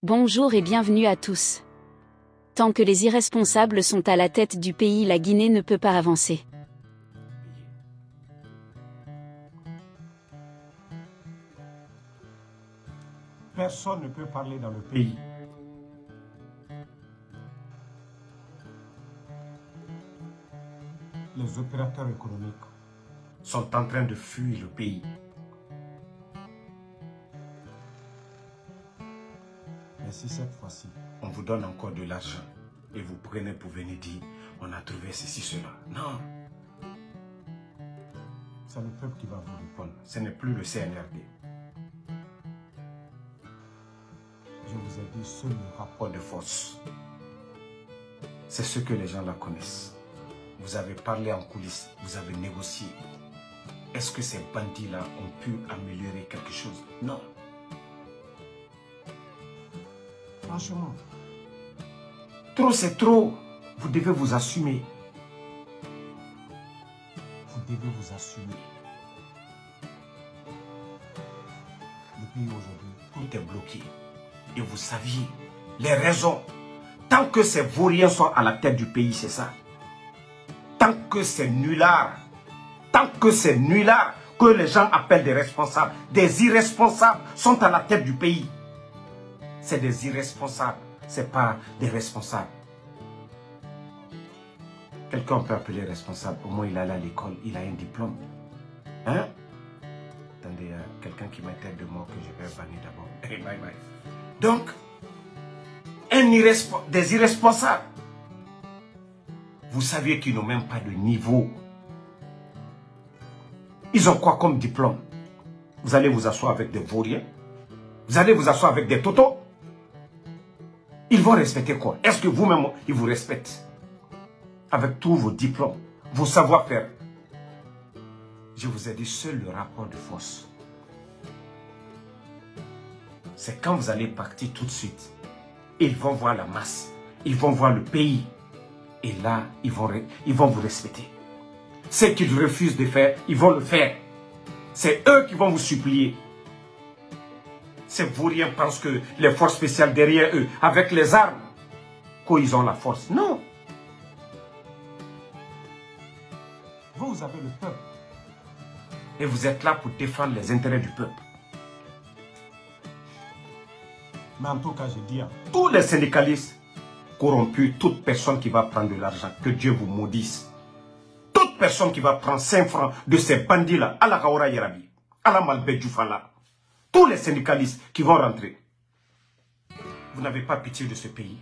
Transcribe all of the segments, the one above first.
Bonjour et bienvenue à tous. Tant que les irresponsables sont à la tête du pays, la Guinée ne peut pas avancer. Personne ne peut parler dans le pays. Les opérateurs économiques sont en train de fuir le pays. Mais si cette fois-ci, on vous donne encore de l'argent et vous prenez pour venir dire on a trouvé ceci, cela. Non. C'est le peuple qui va vous répondre. Ce n'est plus le CNRD. Je vous ai dit, seul le rapport de force. C'est ce que les gens là connaissent. Vous avez parlé en coulisses, vous avez négocié. Est-ce que ces bandits-là ont pu améliorer quelque chose? Non. Franchement, trop c'est trop. Vous devez vous assumer. Vous devez vous assumer. Le pays aujourd'hui, tout est bloqué. Et vous saviez les raisons. Tant que ces vauriens sont à la tête du pays, c'est ça. Tant que c'est nullards, que les gens appellent des responsables, des irresponsables sont à la tête du pays. C'est des irresponsables, ce n'est pas des responsables. Quelqu'un peut appeler responsable, au moins il allait à l'école, il a un diplôme. Hein? Attendez, il y a quelqu'un qui m'interpelle de moi que je vais bannir d'abord. Hey, bye bye. Donc, des irresponsables. Vous saviez qu'ils n'ont même pas de niveau. Ils ont quoi comme diplôme? Vous allez vous asseoir avec des vauriens? Vous allez vous asseoir avec des totos? Ils vont respecter quoi? Est-ce que vous-même, ils vous respectent? Avec tous vos diplômes, vos savoir-faire. Je vous ai dit, seul le rapport de force. C'est quand vous allez partir tout de suite. Ils vont voir la masse. Ils vont voir le pays. Et là, ils vont vous respecter. Ce qu'ils refusent de faire, ils vont le faire. C'est eux qui vont vous supplier. Ces vauriens pensent que les forces spéciales derrière eux, avec les armes, qu'ils ont la force. Non. Vous avez le peuple. Et vous êtes là pour défendre les intérêts du peuple. Mais en tout cas, je dis à tous les syndicalistes corrompus, toute personne qui va prendre de l'argent, que Dieu vous maudisse. Toute personne qui va prendre 5 francs de ces bandits-là, à la Kaora Yerabi, à la Malbé Djoufala, tous les syndicalistes qui vont rentrer. Vous n'avez pas pitié de ce pays.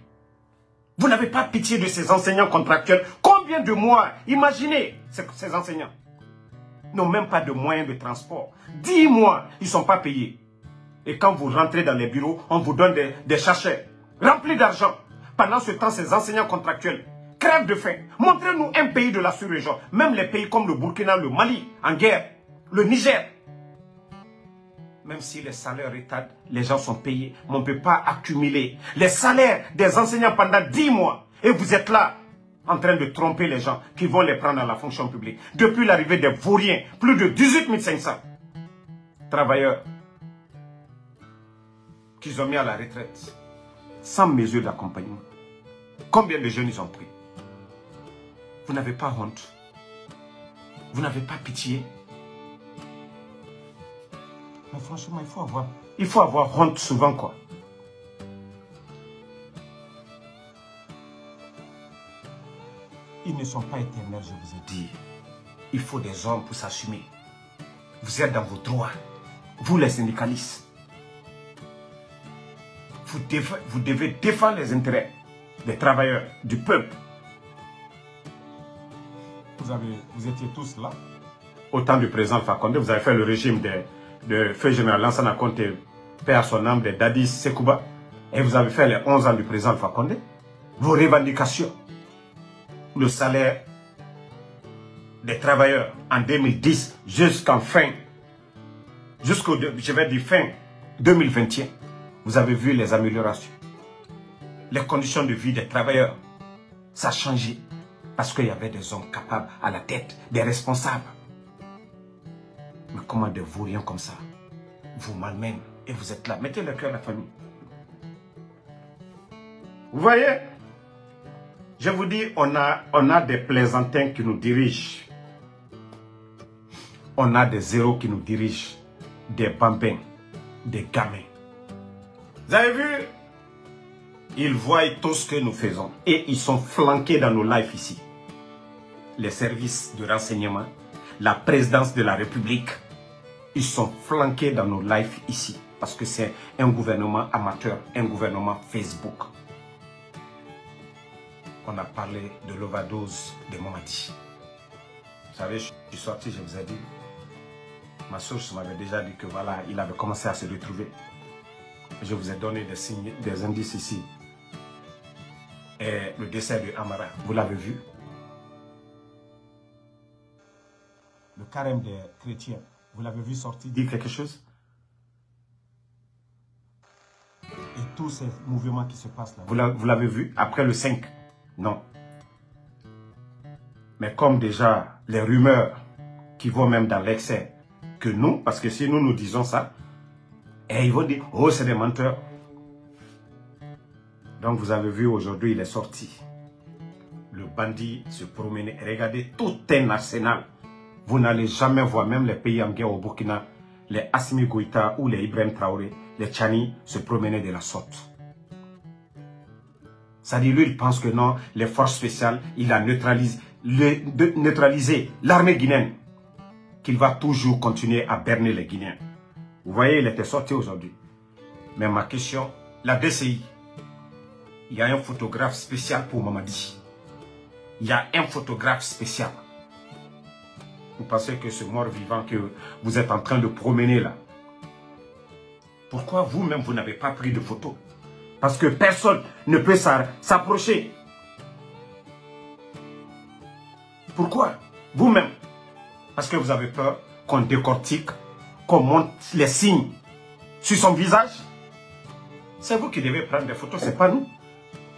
Vous n'avez pas pitié de ces enseignants contractuels. Combien de mois, imaginez, ces enseignants n'ont même pas de moyens de transport. 10 mois, ils ne sont pas payés. Et quand vous rentrez dans les bureaux, on vous donne des sachets remplis d'argent. Pendant ce temps, ces enseignants contractuels crèvent de faim. Montrez-nous un pays de la sous-région, même les pays comme le Burkina, le Mali, en guerre, le Niger. Même si les salaires retardent, les gens sont payés, mais on ne peut pas accumuler les salaires des enseignants pendant 10 mois. Et vous êtes là, en train de tromper les gens qui vont les prendre dans la fonction publique. Depuis l'arrivée des vauriens, plus de 18 500 travailleurs qu'ils ont mis à la retraite, sans mesure d'accompagnement. Combien de jeunes ils ont pris? Vous n'avez pas honte? Vous n'avez pas pitié? Mais franchement, il faut avoir honte souvent, quoi. Ils ne sont pas éternels, je vous ai dit. Il faut des hommes pour s'assumer. Vous êtes dans vos droits. Vous, les syndicalistes. Vous devez défendre les intérêts des travailleurs, du peuple. Vous étiez tous là. Au temps du président Alpha Condé, vous avez fait le régime de feu général Lansana Conté, paix à son âme, de Dadis Sekouba. Et vous avez fait les 11 ans du président Alpha Condé. Vos revendications. Le salaire des travailleurs en 2010 jusqu'en fin, je vais dire fin 2021. Vous avez vu les améliorations. Les conditions de vie des travailleurs, ça a changé. Parce qu'il y avait des hommes capables à la tête, des responsables. Mais comment des vauriens comme ça vous malmènent et vous êtes là? Mettez le cœur à la famille. Vous voyez? Je vous dis, on a des plaisantins qui nous dirigent. On a des zéros qui nous dirigent. Des bambins, des gamins. Vous avez vu? Ils voient tout ce que nous faisons. Et ils sont flanqués dans nos lives ici. Les services de renseignement, la présidence de la République, ils sont flanqués dans nos lives ici. Parce que c'est un gouvernement amateur, un gouvernement Facebook. On a parlé de l'overdose de Mamadi. Vous savez, je suis sorti, je vous ai dit. Ma source m'avait déjà dit que voilà, il avait commencé à se retrouver. Je vous ai donné des signes, des indices ici. Et le décès de Amara, vous l'avez vu? Le carême des chrétiens, vous l'avez vu sortir, dire quelque chose? Et tous ces mouvements qui se passent là, vous l'avez vu après le 5? Non. Mais comme déjà les rumeurs qui vont même dans l'excès que nous, parce que si nous disons ça, et ils vont dire, oh c'est des menteurs. Donc vous avez vu aujourd'hui, il est sorti. Le bandit se promenait. Regardez, tout un arsenal. Vous n'allez jamais voir, même les pays en guerre au Burkina, les Assimi Goïta ou les Ibrahim Traoré, les Tchani se promenaient de la sorte. Ça dit, lui, il pense que non, les forces spéciales, il a neutralisé l'armée guinéenne, qu'il va toujours continuer à berner les Guinéens. Vous voyez, il était sorti aujourd'hui. Mais ma question, la DCI, il y a un photographe spécial pour Mamadi. Il y a un photographe spécial. Vous pensez que ce mort-vivant que vous êtes en train de promener là, pourquoi vous-même, vous n'avez pas pris de photo? Parce que personne ne peut s'approcher. Pourquoi? Vous-même. Parce que vous avez peur qu'on décortique, qu'on montre les signes sur son visage. C'est vous qui devez prendre des photos, c'est pas nous.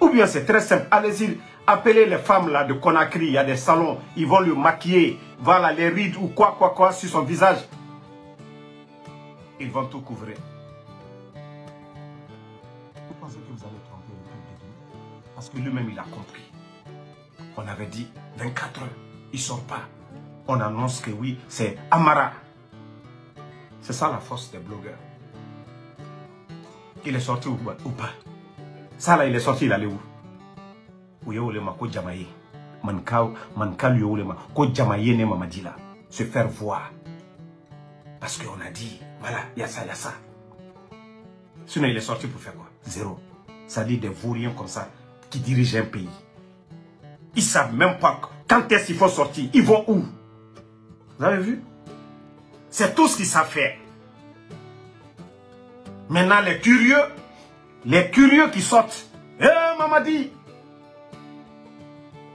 Ou bien c'est très simple, allez-y, appelez les femmes là de Conakry, il y a des salons, ils vont le maquiller, voilà les rides ou quoi sur son visage. Ils vont tout couvrir. Vous pensez que vous allez tromper le peuple de Guinée? Parce que lui-même il a compris. On avait dit 24 heures, il ne sort pas. On annonce que oui, c'est Amara. C'est ça la force des blogueurs. Il est sorti ou pas? Ça là, il est sorti, il allait où? Se faire voir. Parce qu'on a dit, voilà, il y a ça, il y a ça. Sinon, il est sorti pour faire quoi? Zéro. Ça dit des vauriens comme ça qui dirigent un pays. Ils ne savent même pas quand est-ce qu'il faut sortir. Ils vont où? Vous avez vu? C'est tout ce qu'ils savent faire. Maintenant, les curieux qui sortent. Eh, Mamadi!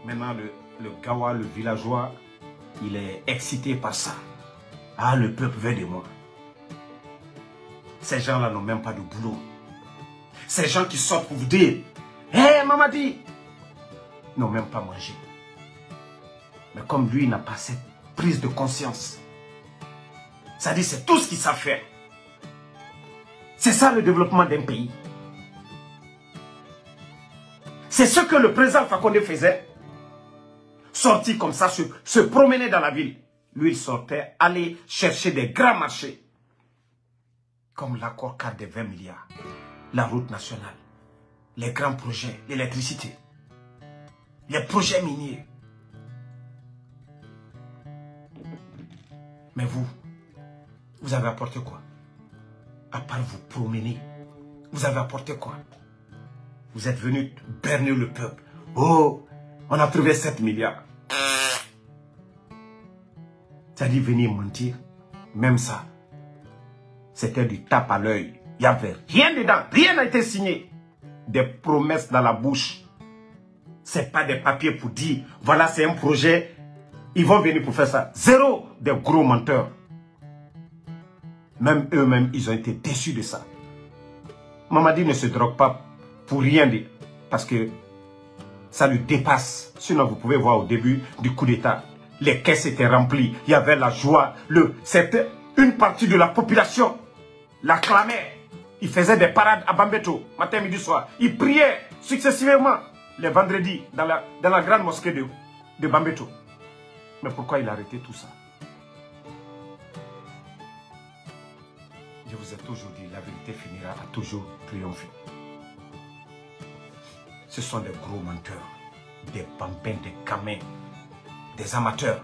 Maintenant, le Gawa, le villageois, il est excité par ça. Ah, le peuple veut de moi. Ces gens-là n'ont même pas de boulot. Ces gens qui sortent pour vous dire, hé, Mamadi! N'ont même pas mangé. Mais comme lui, il n'a pas cette prise de conscience. Ça dit, c'est tout ce qu'il sait faire. C'est ça le développement d'un pays. C'est ce que le président Fakonde faisait. Sortir comme ça, se promener dans la ville. Lui, il sortait, aller chercher des grands marchés. Comme l'accord cadre des 20 milliards. La route nationale. Les grands projets, l'électricité. Les projets miniers. Mais vous avez apporté quoi? À part vous promener, vous avez apporté quoi? Vous êtes venu berner le peuple. Oh, on a trouvé 7 milliards. Ça dit venir mentir. Même ça, c'était du tape à l'œil. Il n'y avait rien dedans. Rien n'a été signé. Des promesses dans la bouche. Ce n'est pas des papiers pour dire, voilà, c'est un projet. Ils vont venir pour faire ça. Zéro des gros menteurs. Même eux-mêmes, ils ont été déçus de ça. Mamadi ne se drogue pas pour rien dire. Parce que ça lui dépasse. Sinon, vous pouvez voir au début du coup d'État, les caisses étaient remplies. Il y avait la joie. C'était une partie de la population l'acclamait. Il faisait des parades à Bambeto, matin, midi, soir. Il priait. successivement les vendredis dans la grande mosquée de Bambeto. Mais pourquoi il a arrêté tout ça? Je vous ai toujours dit, la vérité finira à toujours triompher. Ce sont des gros menteurs, des bambins, des gamins, des amateurs.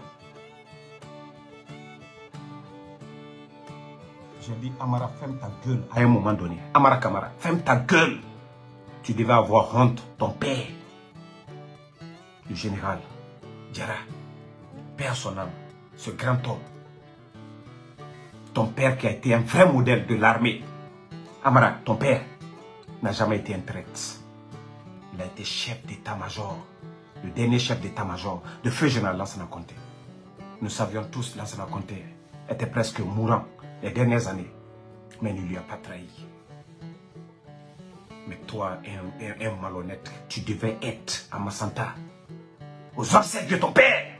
J'ai dit, Amara, ferme ta gueule à un moment donné. Amara Kamara, ferme ta gueule. Tu devais avoir honte, ton père, le général Diarra, père son âme, ce grand homme. Ton père qui a été un vrai modèle de l'armée. Amara, ton père n'a jamais été un traître. Il a été chef d'état-major, le dernier chef d'état-major de feu général Lansana Conté. Nous savions tous Lansana Conté était presque mourant les dernières années, mais il ne lui a pas trahi. Mais toi, un malhonnête, tu devais être à Massanta, aux obsèques de ton père.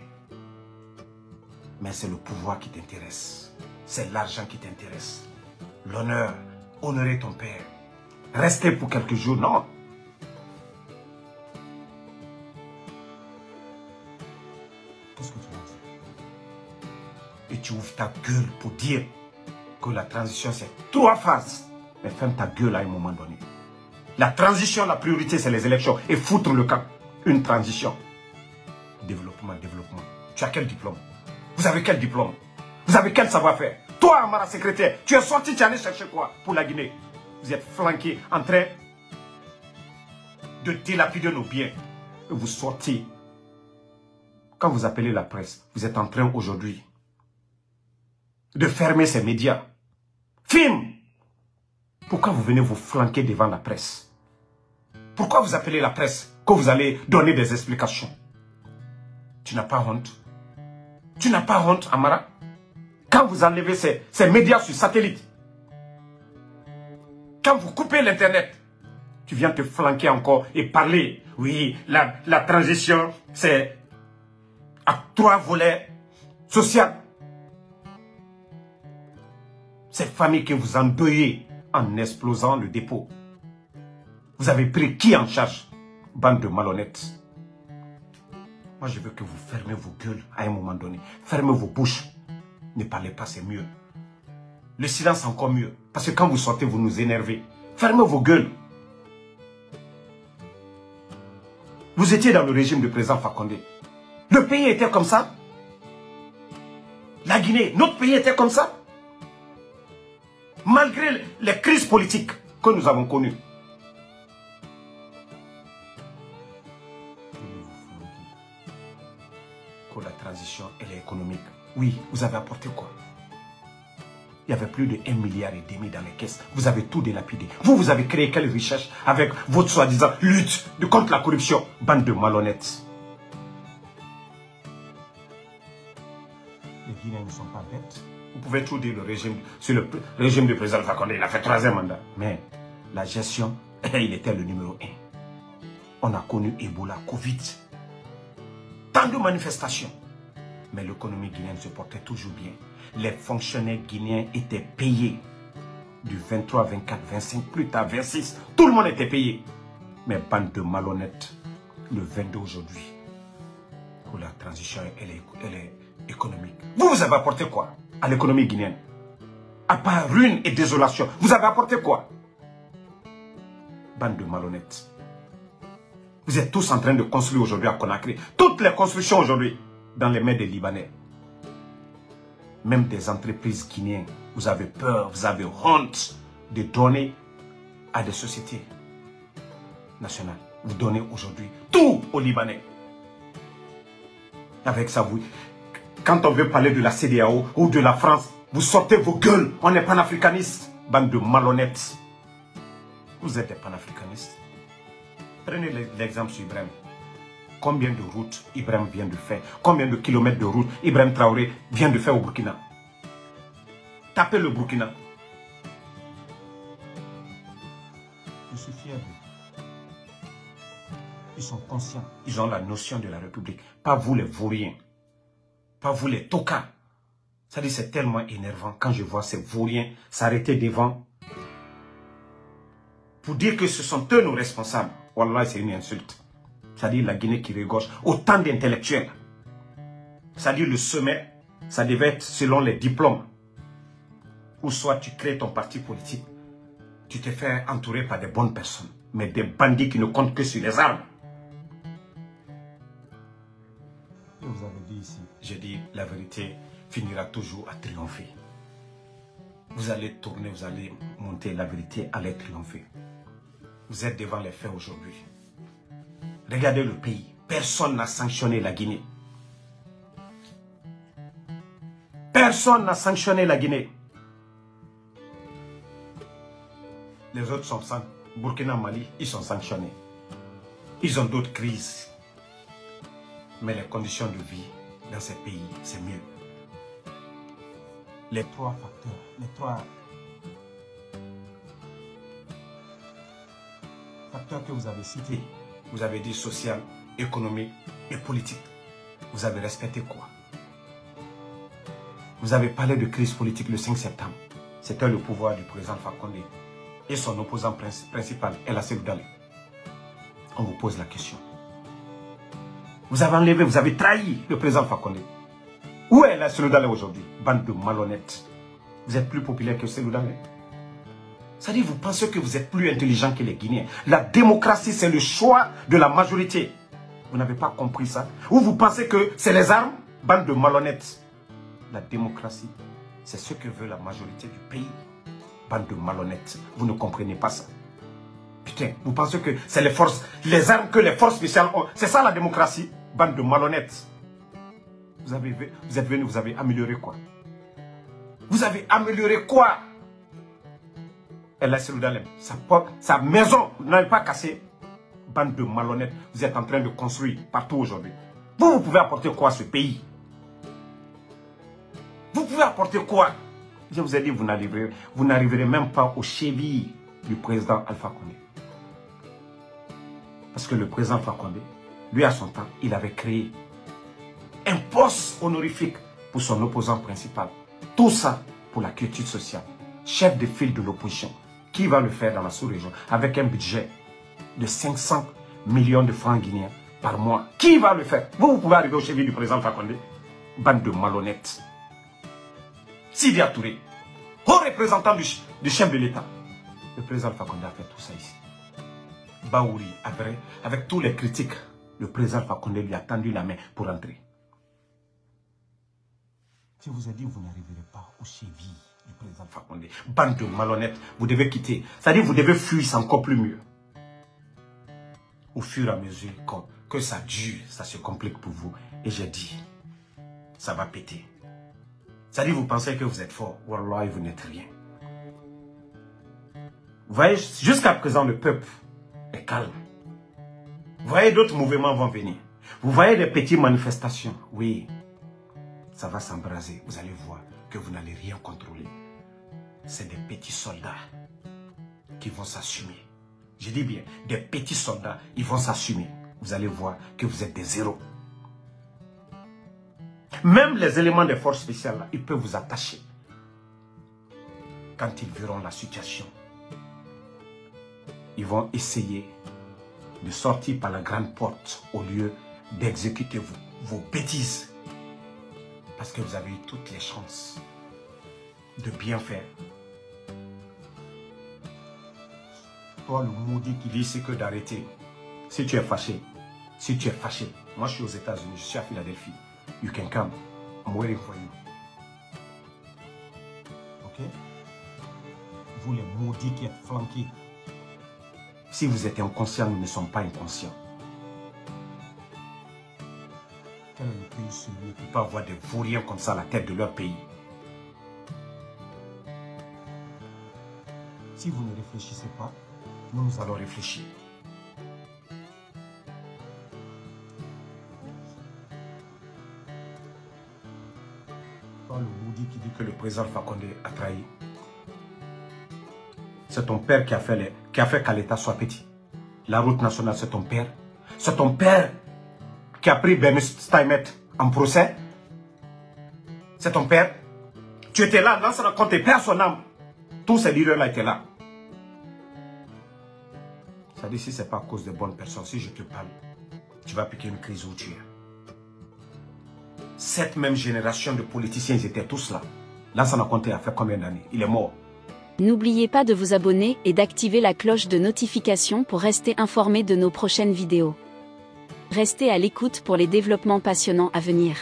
Mais c'est le pouvoir qui t'intéresse, c'est l'argent qui t'intéresse, l'honneur, honorer ton père, rester pour quelques jours, non. Qu'est-ce que tu veux dire? Et tu ouvres ta gueule pour dire que la transition c'est 3 phases. Mais ferme ta gueule à un moment donné. La transition, la priorité c'est les élections et foutre le camp. Une transition. Développement, développement. Tu as quel diplôme? Vous avez quel diplôme? Vous avez quel savoir-faire? Toi, Amara, secrétaire, tu es sorti, tu es allé chercher quoi pour la Guinée? Vous êtes flanqué en train de dilapider nos biens. Et vous sortez. Quand vous appelez la presse, vous êtes en train aujourd'hui de fermer ces médias. Film! Pourquoi vous venez vous flanquer devant la presse? Pourquoi vous appelez la presse que vous allez donner des explications? Tu n'as pas honte? Tu n'as pas honte, Amara? Quand vous enlevez ces médias sur satellite, quand vous coupez l'internet, tu viens te flanquer encore et parler. Oui, la transition, c'est à 3 volets sociaux. Ces familles que vous endeuillez en explosant le dépôt. Vous avez pris qui en charge? Bande de malhonnêtes. Moi, je veux que vous fermez vos gueules à un moment donné. Fermez vos bouches. Ne parlez pas, c'est mieux. Le silence, c'est encore mieux. Parce que quand vous sortez, vous nous énervez. Fermez vos gueules. Vous étiez dans le régime du président Fakonde. Le pays était comme ça. La Guinée, notre pays était comme ça. Malgré les crises politiques que nous avons connues. Que la transition, elle est économique. Oui, vous avez apporté quoi? Il y avait plus de 1,5 milliard dans les caisses. Vous avez tout délapidé. Vous avez créé quelle richesse avec votre soi-disant lutte contre la corruption? Bande de malhonnêtes. Les Guinéens ne sont pas bêtes. Vous pouvez tout dire sur le régime du président Fakonde. Il a fait 3e mandat. Mais la gestion, il était le numéro 1. On a connu Ebola, Covid. Tant de manifestations. Mais l'économie guinéenne se portait toujours bien. Les fonctionnaires guinéens étaient payés. Du 23, 24, 25, plus tard 26. Tout le monde était payé. Mais bande de malhonnêtes. Le 22 aujourd'hui. Pour la transition, elle est économique. Vous avez apporté quoi à l'économie guinéenne? À part ruine et désolation. Vous avez apporté quoi? Bande de malhonnêtes. Vous êtes tous en train de construire aujourd'hui à Conakry. Toutes les constructions aujourd'hui dans les mains des Libanais. Même des entreprises guinéennes. Vous avez peur, vous avez honte de donner à des sociétés nationales. Vous donnez aujourd'hui tout aux Libanais. Avec ça, vous, quand on veut parler de la CEDEAO ou de la France, vous sortez vos gueules. On est panafricanistes. Bande de malhonnêtes. Vous êtes des panafricanistes. Prenez l'exemple sur Ibrahim. Combien de routes Ibrahim vient de faire? Combien de kilomètres de route Ibrahim Traoré vient de faire au Burkina? Tapez le Burkina. Je suis fier d'eux. Ils sont conscients. Ils ont la notion de la République. Pas vous les vauriens. Pas vous les tocards. Ça dit, c'est tellement énervant quand je vois ces vauriens s'arrêter devant pour dire que ce sont eux nos responsables, wallah, c'est une insulte. C'est-à-dire la Guinée qui regorge autant d'intellectuels. C'est-à-dire le sommet, ça devait être selon les diplômes. Ou soit tu crées ton parti politique, tu te fais entourer par des bonnes personnes, mais des bandits qui ne comptent que sur les armes. Que vous avez dit ici? J'ai dit, la vérité finira toujours à triompher. Vous allez tourner, vous allez monter, la vérité allait triompher. Vous êtes devant les faits aujourd'hui. Regardez le pays. Personne n'a sanctionné la Guinée. Personne n'a sanctionné la Guinée. Les autres sont sanctionnés. Burkina, Mali, ils sont sanctionnés. Ils ont d'autres crises. Mais les conditions de vie dans ces pays, c'est mieux. Les trois facteurs, les trois facteurs que vous avez cités. Vous avez dit social, économique et politique. Vous avez respecté quoi? Vous avez parlé de crise politique le 5 septembre. C'était le pouvoir du président Fakonde et son opposant principal, El Asseloudale. On vous pose la question. Vous avez enlevé, vous avez trahi le président Fakonde. Où est El Asseloudale aujourd'hui? Bande de malhonnêtes. Vous êtes plus populaire que Asseloudale. C'est-à-dire, vous pensez que vous êtes plus intelligent que les Guinéens. La démocratie, c'est le choix de la majorité. Vous n'avez pas compris ça? Ou vous pensez que c'est les armes? Bande de malhonnêtes. La démocratie, c'est ce que veut la majorité du pays. Bande de malhonnêtes. Vous ne comprenez pas ça. Putain, vous pensez que c'est les forces, les armes que les forces spéciales ont. C'est ça la démocratie? Bande de malhonnêtes. Vous êtes venu, vous avez amélioré quoi? Vous avez amélioré quoi? El Asseloudale, sa maison, vous n'avez pas cassé. Bande de malhonnêtes, vous êtes en train de construire partout aujourd'hui. Vous pouvez apporter quoi à ce pays? Vous pouvez apporter quoi? Je vous ai dit, vous n'arriverez même pas aux chevilles du président Alpha Condé. Parce que le président Alpha Condé, lui à son temps, il avait créé un poste honorifique pour son opposant principal. Tout ça pour la quiétude sociale. Chef de file de l'opposition. Qui va le faire dans la sous-région avec un budget de 500 millions de francs guinéens par mois? Qui va le faire? Vous pouvez arriver aux chevilles du président Alpha Condé. Bande de malhonnêtes. Sidi Touré, haut représentant du chef de l'État. Le président Alpha Condé a fait tout ça ici. Baouri, avec tous les critiques, le président Alpha Condé lui a tendu la main pour entrer. Je vous ai dit, vous n'arriverez pas aux chevilles du président Alpha Condé. Bande de malhonnêtes, vous devez quitter. C'est-à-dire vous devez fuir, c'est encore plus mieux. Au fur et à mesure que ça dure, ça se complique pour vous. Et j'ai dit, ça va péter. C'est-à-dire vous pensez que vous êtes fort. Wallah, vous n'êtes rien. Vous voyez, jusqu'à présent, le peuple est calme. Vous voyez, d'autres mouvements vont venir. Vous voyez des petites manifestations. Oui, ça va s'embraser. Vous allez voir que vous n'allez rien contrôler. C'est des petits soldats qui vont s'assumer. Je dis bien, des petits soldats, ils vont s'assumer. Vous allez voir que vous êtes des zéros. Même les éléments des forces spéciales, là, ils peuvent vous attacher. Quand ils verront la situation, ils vont essayer de sortir par la grande porte au lieu d'exécuter vos bêtises. Parce que vous avez eu toutes les chances de bien faire. Toi, le maudit qui dit c'est que d'arrêter. Si tu es fâché, moi je suis aux États-Unis, je suis à Philadelphie. You can come. I'm waiting for you. Ok? Vous les maudits qui êtes flanqués. Si vous êtes inconscient, nous ne sommes pas inconscients. Quel est le pays sérieux? Il ne peut pas avoir des vauriens comme ça à la tête de leur pays. Si vous ne réfléchissez pas, nous allons réfléchir. Toi, le maudit qui dit que le président Fakonde a trahi. C'est ton père qui a fait qu'à l'État soit petit. La route nationale, c'est ton père. C'est ton père qui a pris Bernie Steinmetz en procès. C'est ton père. Tu étais là, dans sa compte, père son âme. Tous ces leaders-là étaient là. Ça dit si ce n'est pas à cause de bonnes personnes, si je te parle, tu vas piquer une crise où tu es. Cette même génération de politiciens, ils étaient tous là. Lansana Conté a fait combien d'années? Il est mort. N'oubliez pas de vous abonner et d'activer la cloche de notification pour rester informé de nos prochaines vidéos. Restez à l'écoute pour les développements passionnants à venir.